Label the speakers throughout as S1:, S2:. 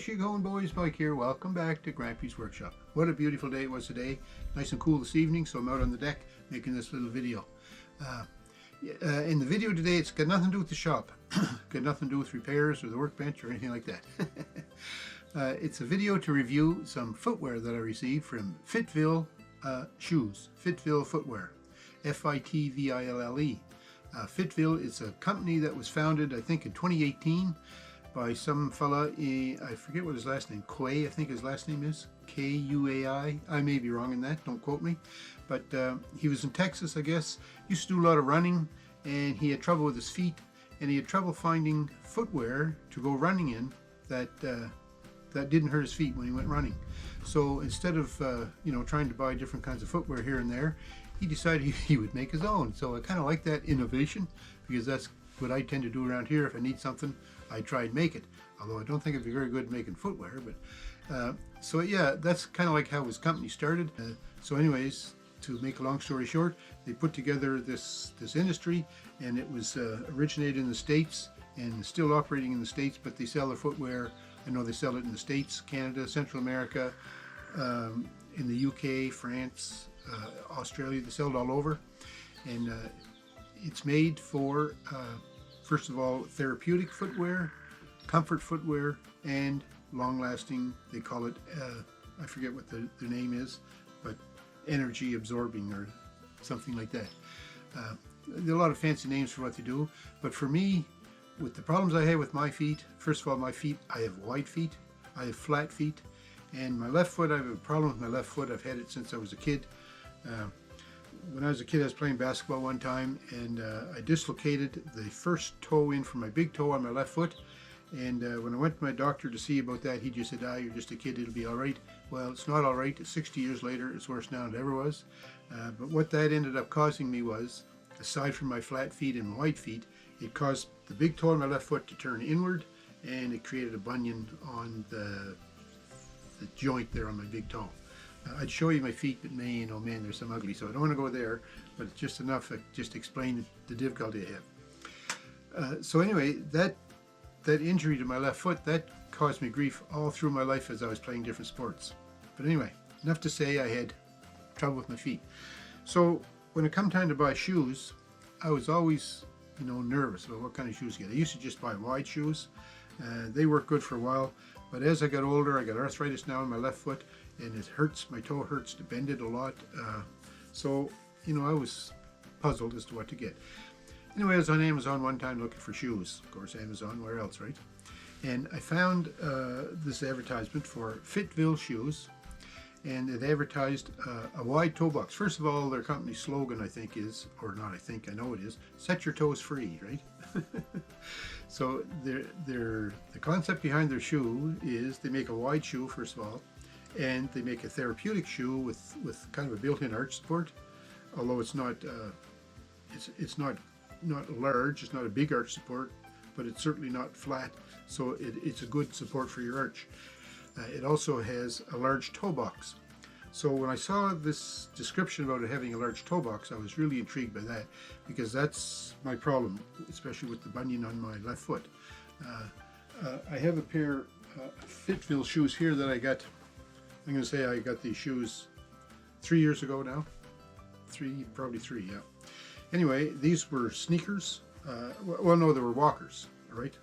S1: How's you going, boys? Mike here. Welcome back to Grampie's Workshop. What a beautiful day it was today. Nice and cool this evening, so I'm out on the deck making this little video. In the video today, it's got nothing to do with the shop. Got nothing to do with repairs or the workbench or anything like that. It's a video to review some footwear that I received from Fitville Shoes. Fitville Footwear. Fitville. Fitville is a company that was founded, I think, in 2018 by some fella, I forget what his last name, Quay, I think his last name is, Kuai. I may be wrong in that, don't quote me. But he was in Texas, I guess, used to do a lot of running, and he had trouble with his feet, and he had trouble finding footwear to go running in that didn't hurt his feet when he went running. So instead of trying to buy different kinds of footwear here and there, he decided he would make his own. So I kind of like that innovation, because that's what I tend to do around here. If I need something, I try and make it. Although I don't think I'd be very good at making footwear. But so yeah, that's kind of like how his company started. So anyways, to make a long story short, they put together this industry, and it was originated in the States and still operating in the States, but they sell their footwear. I know they sell it in the States, Canada, Central America, in the UK, France, Australia. They sell it all over. And it's made for, first of all, therapeutic footwear, comfort footwear, and long-lasting, they call it, I forget what the name is, but energy absorbing or something like that. There are a lot of fancy names for what they do, but for me, with the problems I have with my feet, first of all, my feet, I have wide feet, I have flat feet, and my left foot, I have a problem with my left foot. I've had it since I was a kid. When I was a kid, I was playing basketball one time, and I dislocated the first toe in from my big toe on my left foot. And when I went to my doctor to see about that, he just said, you're just a kid, it'll be all right. Well, it's not all right. 60 years later, it's worse now than it ever was. But what that ended up causing me was, aside from my flat feet and wide feet, it caused the big toe on my left foot to turn inward, and it created a bunion on the joint there on my big toe. I'd show you my feet, but man, there's some ugly, so I don't want to go there, but it's just enough to just explain the difficulty I have. So anyway, that injury to my left foot, that caused me grief all through my life as I was playing different sports. But anyway, enough to say I had trouble with my feet. So when it come time to buy shoes, I was always nervous about what kind of shoes to get. I used to just buy wide shoes. They worked good for a while, but as I got older, I got arthritis now in my left foot, and it hurts, my toe hurts to bend it a lot. So I was puzzled as to what to get. Anyway, I was on Amazon one time looking for shoes. Of course, Amazon, where else, right? And I found this advertisement for Fitville Shoes, and it advertised a wide toe box. First of all, their company slogan, I think, is, or not I think, I know it is, set your toes free, right? So the concept behind their shoe is they make a wide shoe, first of all, and they make a therapeutic shoe with kind of a built-in arch support, although it's not it's not large, it's not a big arch support, but it's certainly not flat, so it's a good support for your arch. It also has a large toe box. So when I saw this description about it having a large toe box, I was really intrigued by that, because that's my problem, especially with the bunion on my left foot. I have a pair of Fitville shoes here that I got. I'm going to say I got these shoes 3 years ago now. Probably three, yeah. Anyway, these were sneakers. Well, no, they were walkers, all right?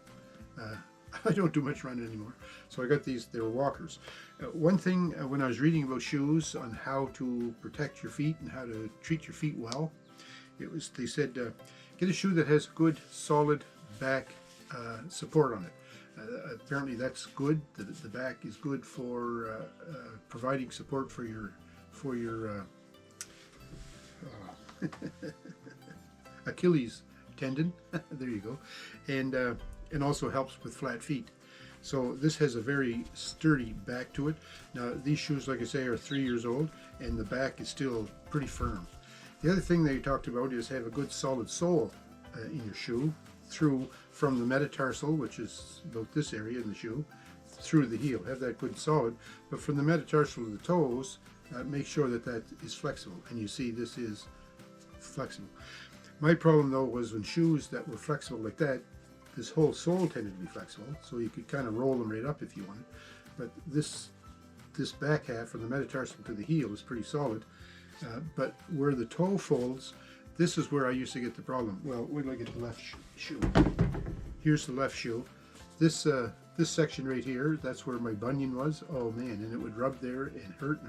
S1: I don't do much running anymore, so I got these. They were walkers. One thing, when I was reading about shoes on how to protect your feet and how to treat your feet well, they said get a shoe that has good solid back support on it. Apparently that's good. The back is good for providing support for your Achilles tendon. There you go, and also helps with flat feet. So this has a very sturdy back to it. Now these shoes, like I say, are 3 years old, and the back is still pretty firm. The other thing they talked about is have a good solid sole in your shoe, from the metatarsal, which is about this area in the shoe, through the heel. Have that good solid, but from the metatarsal to the toes, make sure that is flexible. And you see this is flexible. My problem though was when shoes that were flexible like that, this whole sole tended to be flexible, so you could kind of roll them right up if you wanted. But this back half from the metatarsal to the heel is pretty solid. But where the toe folds, this is where I used to get the problem. Well, wait till I get the left shoe. Here's the left shoe. This section right here, that's where my bunion was. Oh man, and it would rub there and hurt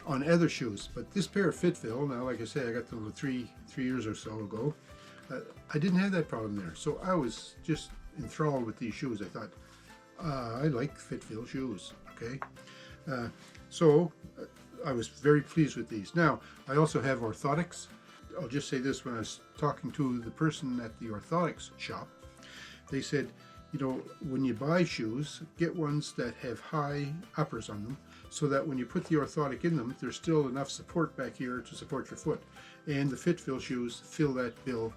S1: on other shoes. But this pair of Fitville, now like I say, I got them 3 years or so ago. I didn't have that problem there, so I was just enthralled with these shoes. I thought, I like Fitville shoes, okay? So I was very pleased with these. Now, I also have orthotics. I'll just say this, when I was talking to the person at the orthotics shop, they said, you know, when you buy shoes, get ones that have high uppers on them, so that when you put the orthotic in them, there's still enough support back here to support your foot. And the Fitville shoes fill that bill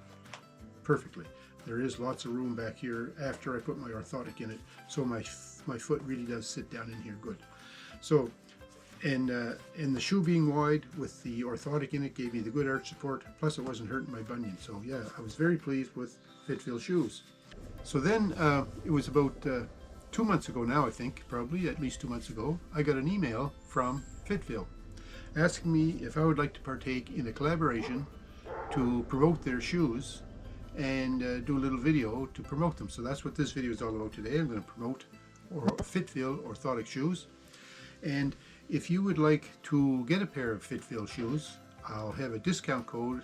S1: perfectly. There is lots of room back here after I put my orthotic in it, so my foot really does sit down in here good. So, and the shoe being wide with the orthotic in it gave me the good arch support, plus it wasn't hurting my bunion. So yeah, I was very pleased with Fitville shoes. So then it was about 2 months ago now, I think, probably at least 2 months ago, I got an email from Fitville asking me if I would like to partake in a collaboration to promote their shoes and do a little video to promote them. So that's what this video is all about today. I'm going to promote Fitville orthotic shoes. And if you would like to get a pair of Fitville shoes, I'll have a discount code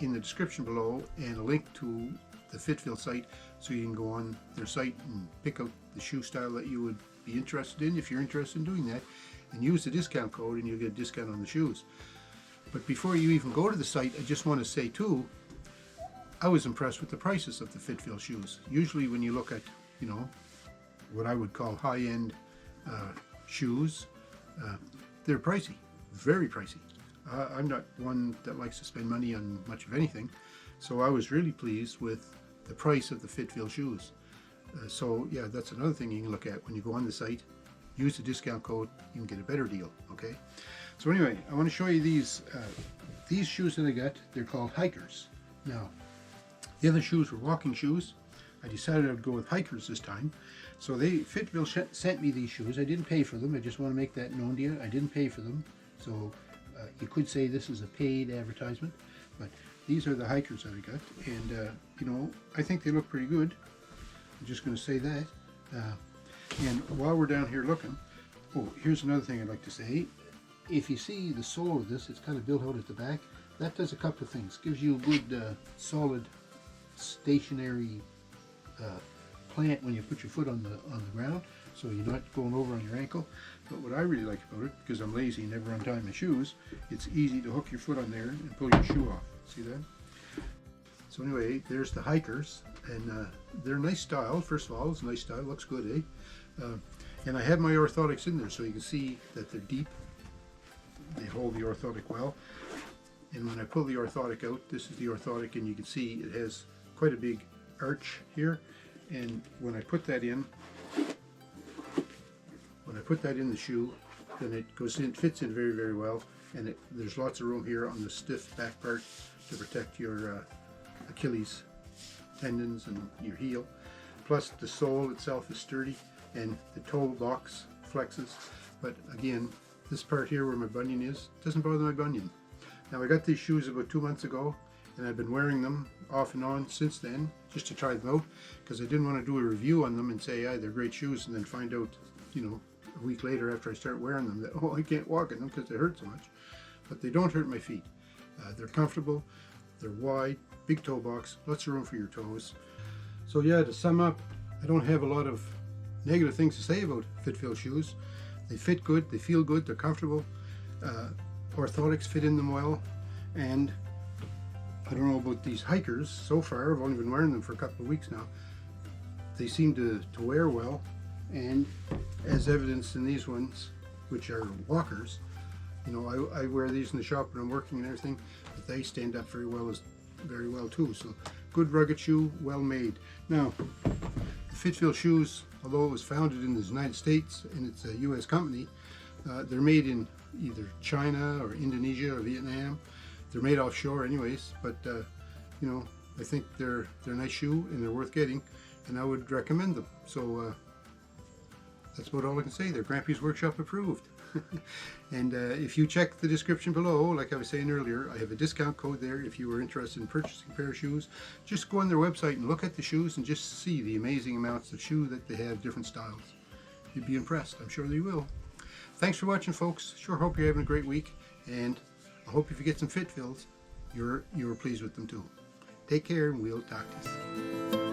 S1: in the description below and a link to the Fitville site, so you can go on their site and pick out the shoe style that you would be interested in, if you're interested in doing that, and use the discount code and you'll get a discount on the shoes. But before you even go to the site, I just want to say too, I was impressed with the prices of the Fitville shoes. Usually when you look at, you know, what I would call high-end shoes, they're pricey, very pricey. I'm not one that likes to spend money on much of anything, so I was really pleased with the price of the Fitville shoes. So yeah, that's another thing you can look at when you go on the site. Use the discount code, you can get a better deal, okay? So anyway, I want to show you these shoes that I got. They're called hikers. Now, the other shoes were walking shoes. I decided I would go with hikers this time. So Fitville sent me these shoes. I didn't pay for them. I just want to make that known to you. I didn't pay for them. So you could say this is a paid advertisement, but these are the hikers that I got. And, you know, I think they look pretty good. I'm just going to say that. And while we're down here looking, oh, here's another thing I'd like to say. If you see the sole of this, it's kind of built out at the back. That does a couple of things. Gives you a good, solid, stationary plant when you put your foot on the ground, so you're not going over on your ankle. But what I really like about it, because I'm lazy and never untie my shoes, it's easy to hook your foot on there and pull your shoe off. See that? So anyway, there's the hikers, and they're a nice style. First of all, it's a nice style, looks good, eh? And I have my orthotics in there, so you can see that they're deep. They hold the orthotic well. And when I pull the orthotic out, this is the orthotic, and you can see it has quite a big arch here. And when I put that in, the shoe, then it goes in, fits in very, very well. And there's lots of room here on the stiff back part to protect your Achilles tendons and your heel. Plus the sole itself is sturdy, and the toe box flexes. But again, this part here where my bunion is, doesn't bother my bunion. Now I got these shoes about 2 months ago, and I've been wearing them off and on since then, just to try them out, because I didn't want to do a review on them and say, yeah, they're great shoes, and then find out, you know, a week later after I start wearing them that, oh, I can't walk in them because they hurt so much. But they don't hurt my feet. They're comfortable, they're wide, big toe box, lots of room for your toes. So yeah, to sum up, I don't have a lot of negative things to say about Fitville shoes. They fit good, they feel good, they're comfortable. Orthotics fit in them well, and I don't know about these hikers so far. I've only been wearing them for a couple of weeks now. They seem to wear well, and as evidenced in these ones, which are walkers, you know, I wear these in the shop when I'm working and everything, but they stand up very well too. So good rugged shoe, well made. Now, the Fitville shoes, although it was founded in the United States and it's a US company, they're made in either China or Indonesia or Vietnam. They're made offshore anyways, but you know, I think they're a nice shoe and they're worth getting, and I would recommend them. So that's about all I can say. They're Grampie's Workshop approved. And if you check the description below, like I was saying earlier, I have a discount code there if you were interested in purchasing a pair of shoes. Just go on their website and look at the shoes and just see the amazing amounts of shoe that they have, different styles. You'd be impressed. I'm sure you will. Thanks for watching, folks. Sure hope you're having a great week, and I hope if you get some Fitvilles, you're pleased with them too. Take care, and we'll talk to you soon.